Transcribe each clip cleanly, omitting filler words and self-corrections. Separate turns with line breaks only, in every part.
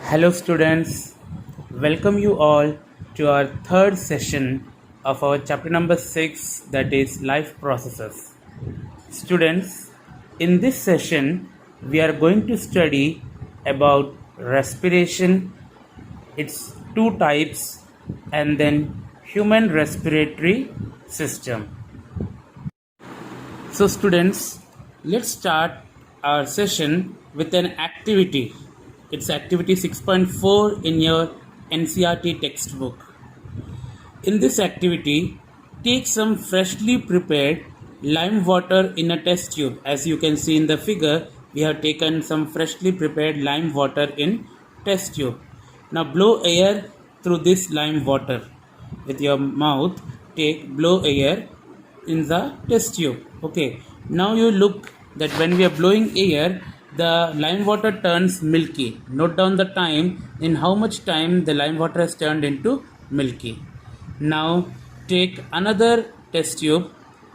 Hello, students. Welcome you all to our third session of our chapter number 6, that is life processes. Students, in this session, we are going to study about respiration, its two types, and then human respiratory system. So, students, let's start our session with an activity. It's activity 6.4 in your NCERT textbook. In this activity, take some freshly prepared lime water in a test tube. As you can see in the figure, we have taken some freshly prepared lime water in test tube. Now blow air through this lime water. With your mouth, blow air in the test tube. Okay, now you look that when we are blowing air, the lime water turns milky. Note down the time, in how much time the lime water has turned into milky. Now take another test tube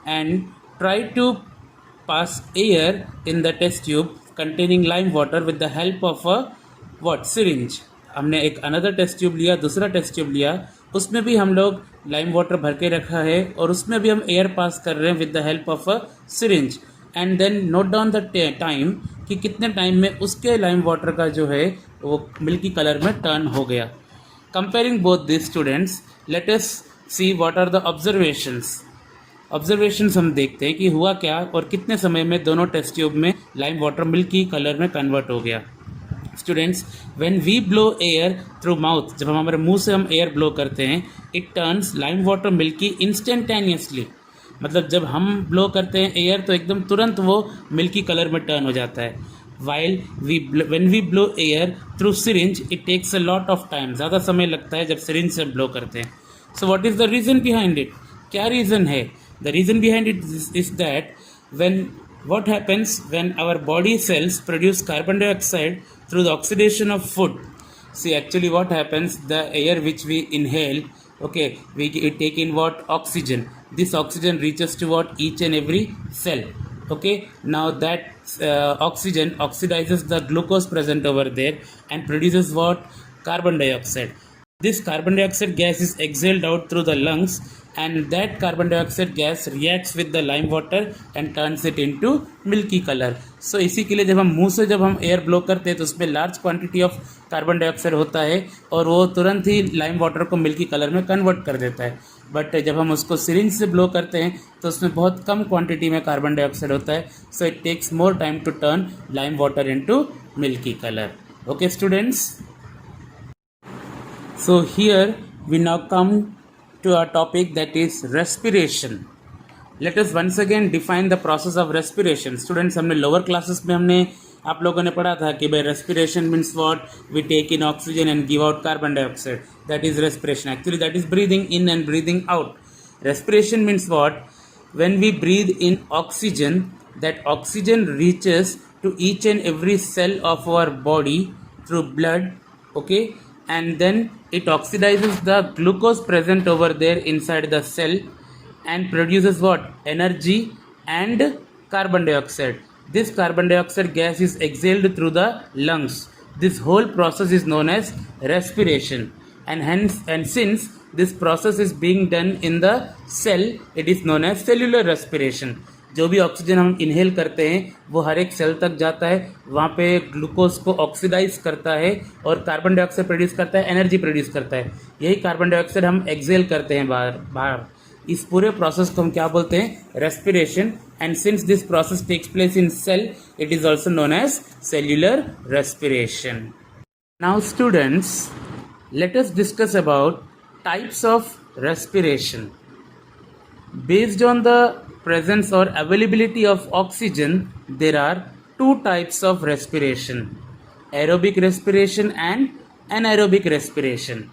and try to pass air in the test tube containing lime water with the help of a syringe. हमने एक another test tube लिया, दूसरा test tube लिया, उसमें भी हम लोग lime water भर के रखा है और उसमें भी हम एयर पास कर रहे हैं with the help of a syringe. And then note down the time कि कितने टाइम में उसके लाइम वाटर का जो है वो मिल्की कलर में टर्न हो गया. Comparing both this students, let us see what are the observations हम देखते हैं कि हुआ क्या और कितने समय में दोनों टेस्ट ट्यूब में लाइम वाटर मिल्की कलर में कन्वर्ट हो गया. Students, when we blow air through mouth, जब हम हमारे मुंह से हम एयर ब्लो करते हैं, it turns lime water milky instantaneously. मतलब जब हम ब्लो करते हैं एयर तो एकदम तुरंत वो मिल्की कलर में टर्न हो जाता है. When we blow air through syringe, it takes a lot of time. ज़्यादा समय लगता है जब सिरिंज से ब्लो करते हैं. So what is the reason behind it? क्या रीज़न है? The reason behind it is that what happens when our body cells produce carbon dioxide through the oxidation of food. See, actually what happens, the air which we inhale, okay, we take in what? Oxygen. This oxygen reaches to what? Each and every cell. Okay, now that oxygen oxidizes the glucose present over there and produces what? Carbon dioxide. This carbon dioxide gas is exhaled out through the lungs, and that carbon dioxide gas reacts with the lime water and turns it into milky color. So इसी के लिए जब हम मुंह से जब हम air blow करते हैं तो उसमें large quantity of carbon dioxide होता है और वो तुरंत ही लाइम वाटर को मिल्की कलर में कन्वर्ट कर देता है. बट जब हम उसको सिरिंज से ब्लो करते हैं तो उसमें बहुत कम क्वांटिटी में कार्बन डाइऑक्साइड होता है. So it takes more time to turn lime water into milky colour. Okay students, so here we now come to our topic, that is respiration. Let us once again define the process of respiration. Students, हमने lower classes में हमने आप लोगों ने पढ़ा था कि भाई respiration means what? We take in oxygen and give out carbon dioxide. That is respiration. Actually that is breathing in and breathing out. Respiration means what? When we breathe in oxygen, that oxygen reaches to each and every cell of our body through blood, okay, and then it oxidizes the glucose present over there inside the cell and produces what? Energy and carbon dioxide. This carbon dioxide gas is exhaled through the lungs. This whole process is known as respiration, and since this process is being done in the cell, it is known as cellular respiration. जो भी oxygen हम inhale करते हैं वो हर एक cell तक जाता है, वहाँ पे ग्लूकोज को ऑक्सीडाइज करता है और कार्बन डाइऑक्साइड प्रोड्यूस करता है, एनर्जी प्रोड्यूस करता है. यही कार्बन डाइऑक्साइड हम एक्सहेल करते हैं बाहर. इस पूरे प्रोसेस को हम क्या बोलते हैं? Respiration. And since this process takes place in cell, it is also known as cellular respiration. Now students, let us discuss about types of respiration. Based on the presence or availability of oxygen, there are two types of respiration: aerobic respiration and anaerobic respiration.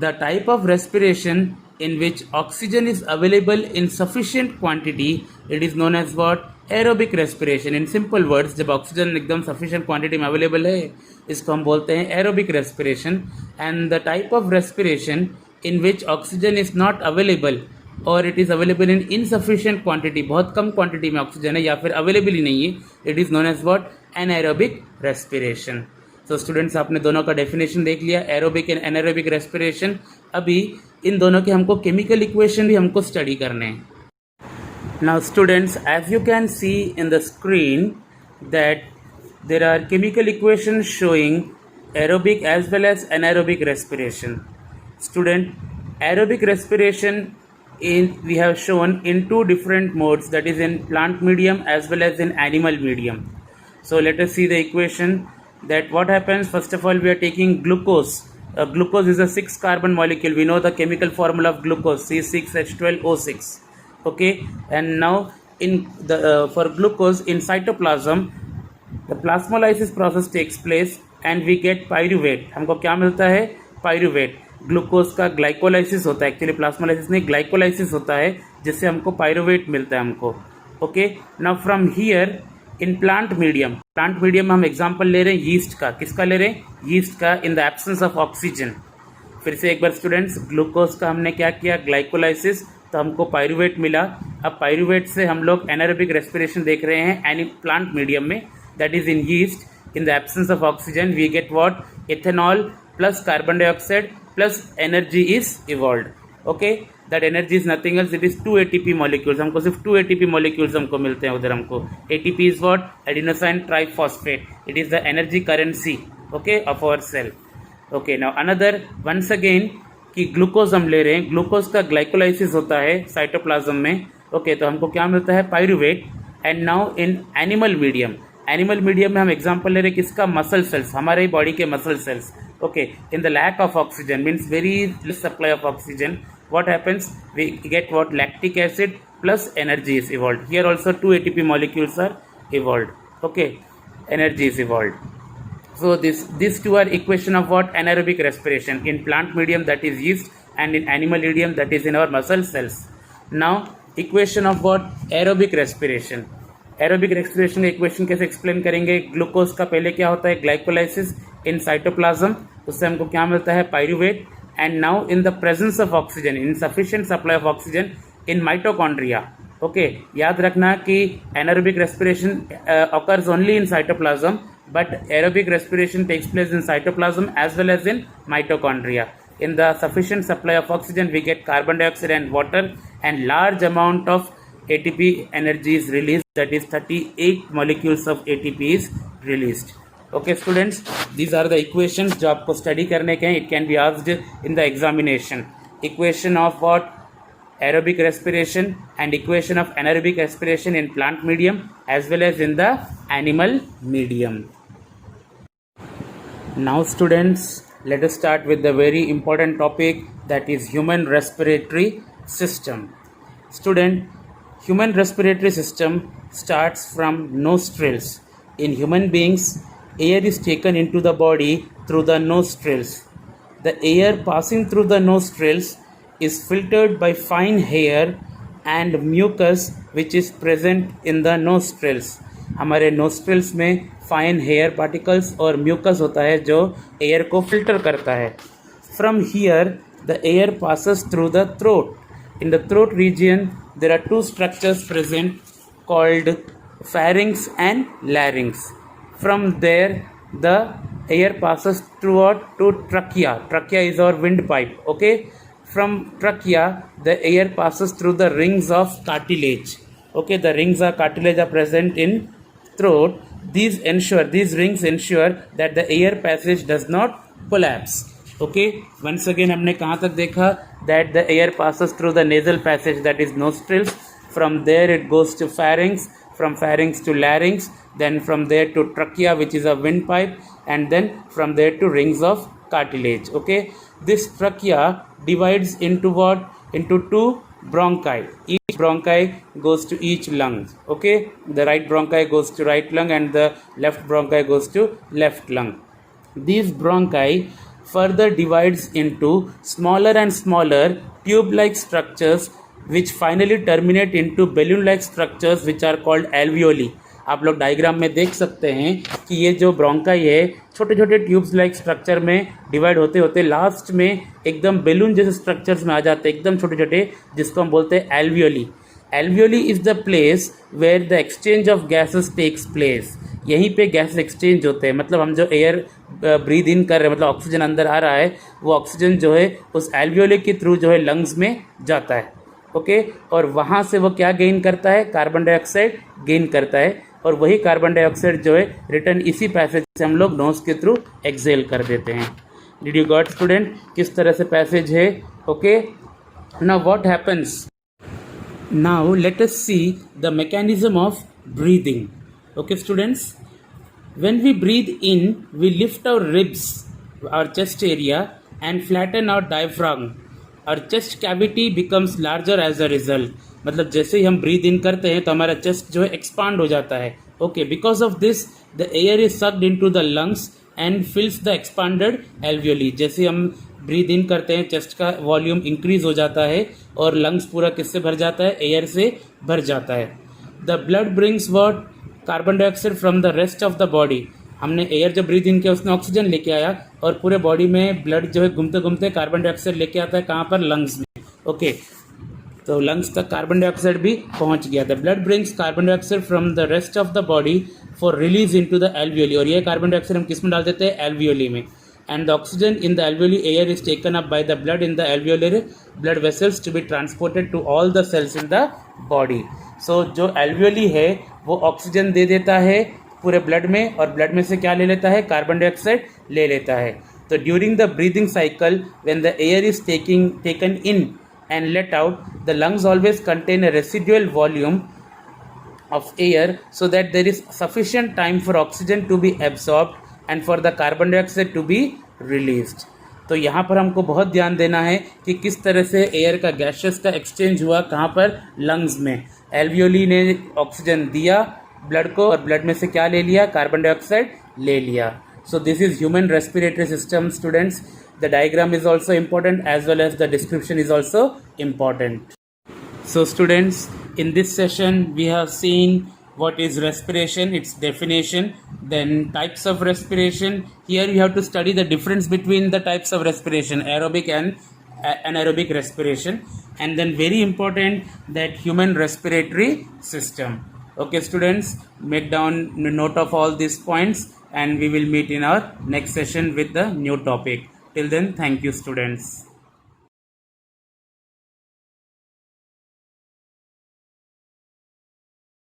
The type of respiration in which oxygen is available in sufficient quantity, it is known as what? Aerobic respiration. In simple words, जब oxygen एकदम sufficient quantity में available है, इसको हम बोलते हैं aerobic respiration. And the type of respiration in which oxygen is not available और it is available in insufficient quantity, बहुत कम क्वांटिटी में ऑक्सीजन है या फिर अवेलेबल ही नहीं है, it is known as what? Anaerobic respiration. तो स्टूडेंट्स आपने दोनों का डेफिनेशन देख लिया, एरोबिक एंड एनारोबिक रेस्पिरेशन। अभी इन दोनों के हमको केमिकल इक्वेशन भी हमको स्टडी करने हैं। Now students, as you can see in the screen that there are chemical equations showing aerobic as well as anaerobic respiration. Student, aerobic respiration we have shown in two different modes, that is in plant medium as well as in animal medium. So let us see the equation that what happens. First of all, we are taking glucose. Glucose is a 6 carbon molecule. We know the chemical formula of glucose, C6H12O6. Okay, and now in the for glucose in cytoplasm, the plasmolysis process takes place and we get pyruvate. हमको क्या मिलता है? Pyruvate. Glucose का glycolysis होता है, actually plasmolysis नहीं, glycolysis होता है, जिससे हमको पायरुवेट मिलता है हमको। Okay, now from here in plant medium में हम एग्जांपल ले रहे हैं यीस्ट का। किसका ले रहे हैं? यीस्ट का, इन द एब्सेंस ऑफ ऑक्सीजन। फिर से एक बार स्टूडेंट्स, ग्लूकोज का हमने क्या किया? ग्लाइकोलाइसिस, तो हमको पायरुवेट मिला। अब पायरुवेट से हम लोग एनारोबिक रेस्पिरेशन देख रहे हैं एनी प्लांट मीडियम में, that is in yeast. In the absence of oxygen we get what? Ethanol plus carbon dioxide plus energy is evolved. Okay, that energy is nothing else, it is 2 ATP molecules. हमको सिर्फ 2 ATP molecules हमको मिलते हैं उधर हमको। ATP is what? Adenosine triphosphate. It is the energy currency, okay, of our cell. Okay, now another once again कि glucose हम ले रहे हैं, ग्लूकोज का ग्लाइकोलाइसिस होता है साइटोप्लाज्म में। ओके, तो हमको क्या मिलता है? Pyruvate. And now in animal medium में हम एग्जांपल ले रहे हैं किसका? मसल सेल्स, हमारे ही बॉडी के muscle cells. Okay, in the lack of oxygen means very less supply of oxygen, what happens? We get what? Lactic acid plus energy is evolved. Here also 2 ATP molecules are evolved. Okay, energy is evolved. So these two are equation of what? Anaerobic respiration in plant medium, that is yeast, and in animal medium, that is in our muscle cells. Now equation of what? Aerobic respiration. Aerobic respiration का equation कैसे explain करेंगे? Glucose का पहले क्या होता है? Glycolysis in cytoplasm, उससे हमको क्या मिलता है? Pyruvate. And now in the presence of oxygen, in sufficient supply of oxygen in mitochondria. Okay, याद रखना कि anaerobic respiration occurs only in cytoplasm, but aerobic respiration takes place in cytoplasm as well as in mitochondria. In the sufficient supply of oxygen, we get carbon dioxide and water, and large amount of ATP energy is released, that is 38 molecules of ATP is released. Okay students, these are the equations जो आपको study करने के हैं. It can be asked in the examination. Equation of what? Aerobic respiration and equation of anaerobic respiration in plant medium as well as in the animal medium. Now students, let us start with the very important topic, that is human respiratory system. Student, human respiratory system starts from nostrils. In human beings, air is taken into the body through the nostrils. The air passing through the nostrils is filtered by fine hair and mucus which is present in the nostrils. हमारे nostrils में fine hair particles और mucus होता है जो air को filter करता है. From here the air passes through the throat. In the throat region there are two structures present called pharynx and larynx. From there the air passes throughout to trachea. Trachea is our windpipe. Okay. From trachea, the air passes through the rings of cartilage. Okay, the rings of cartilage are present in throat. These rings ensure that the air passage does not collapse. Okay, once again हमने कहाँ तक देखा? That the air passes through the nasal passage, that is nostrils. From there it goes to pharynx. From pharynx to larynx. Then from there to trachea, which is a windpipe, and then from there to rings of cartilage. Okay, this trachea divides into what? Into two bronchi. Each bronchi goes to each lung. Okay, the right bronchi goes to right lung and the left bronchi goes to left lung. These bronchi further divides into smaller and smaller tube-like structures which finally terminate into balloon-like structures which are called alveoli. आप लोग diagram में देख सकते हैं कि ये जो bronchi है छोटे छोटे ट्यूब्स लाइक स्ट्रक्चर में डिवाइड होते होते लास्ट में एकदम बेलून जैसे स्ट्रक्चर्स में आ जाते हैं, एकदम छोटे छोटे, जिसको हम बोलते हैं alveoli. Alveoli is the place where the exchange of gases takes place. यहीं पे गैस एक्सचेंज होते हैं, मतलब हम जो एयर ब्रीद इन कर रहे हैं, मतलब ऑक्सीजन अंदर आ रहा है, वो ऑक्सीजन जो है उस एल्वियोली के थ्रू जो है लंग्स में जाता है। ओके, और वहाँ से वो क्या गेन करता है, कार्बन डाइऑक्साइड गेन करता है, और वही कार्बन डाइऑक्साइड जो है रिटर्न इसी पैसेज से हम लोग नोज के थ्रू एक्सेल कर देते हैं। डिड यू गॉट स्टूडेंट, किस तरह से पैसेज है? Okay, now what happens, now let us see the mechanism of breathing. Okay students, when we breathe in, we lift our ribs, our chest area, and flatten our diaphragm. Our chest cavity becomes larger as a result. मतलब जैसे ही हम breathe in करते हैं तो हमारा chest जो है expand हो जाता है. Okay, because of this the air is sucked into the lungs and फिल्स the expanded alveoli. जैसे हम ब्रीद इन करते हैं चेस्ट का वॉल्यूम इंक्रीज हो जाता है और लंग्स पूरा किससे भर जाता है, एयर से भर जाता है. The blood brings what, carbon dioxide from the rest of the body. हमने एयर जब ब्रीद इन किया उसने ऑक्सीजन लेके आया और पूरे बॉडी में ब्लड जो है घूमते घूमते कार्बन डाइऑक्साइड लेके आता है. कहाँ पर, लंग्स में. ओके, तो लंग्स तक कार्बन डाइऑक्साइड भी पहुंच गया. The blood brings carbon dioxide from the rest of the body for release into the alveoli. और ये कार्बन डाइऑक्साइड हम किस में डाल देते हैं, एल्वियोली में. And the oxygen in the alveoli air is taken up by the blood in the alveolar blood vessels to be transported to all the cells in the body. So जो alveoli है वो oxygen दे देता है पूरे blood में, और blood में से क्या ले लेता है, कार्बन डाइऑक्साइड ले लेता है. तो during the breathing cycle when the air is taken in and let out, the lungs always contain a residual volume of air so that there is sufficient time for oxygen to be absorbed and for the carbon dioxide to be released. तो यहाँ पर हमको बहुत ध्यान देना है कि किस तरह से एयर का गैसेस का एक्सचेंज हुआ, कहाँ पर, लंग्स में. एल्वियोली ने ऑक्सीजन दिया ब्लड को और ब्लड में से क्या ले लिया, कार्बन डाइऑक्साइड ले लिया. So this is human respiratory system students. The diagram is also important as well as the description is also important. So students, in this session we have seen what is respiration, its definition, then types of respiration. Here you have to study the difference between the types of respiration, aerobic and anaerobic respiration, and then very important, that human respiratory system. Okay students, make down note of all these points and we will meet in our next session with the new topic. Till then, thank you students.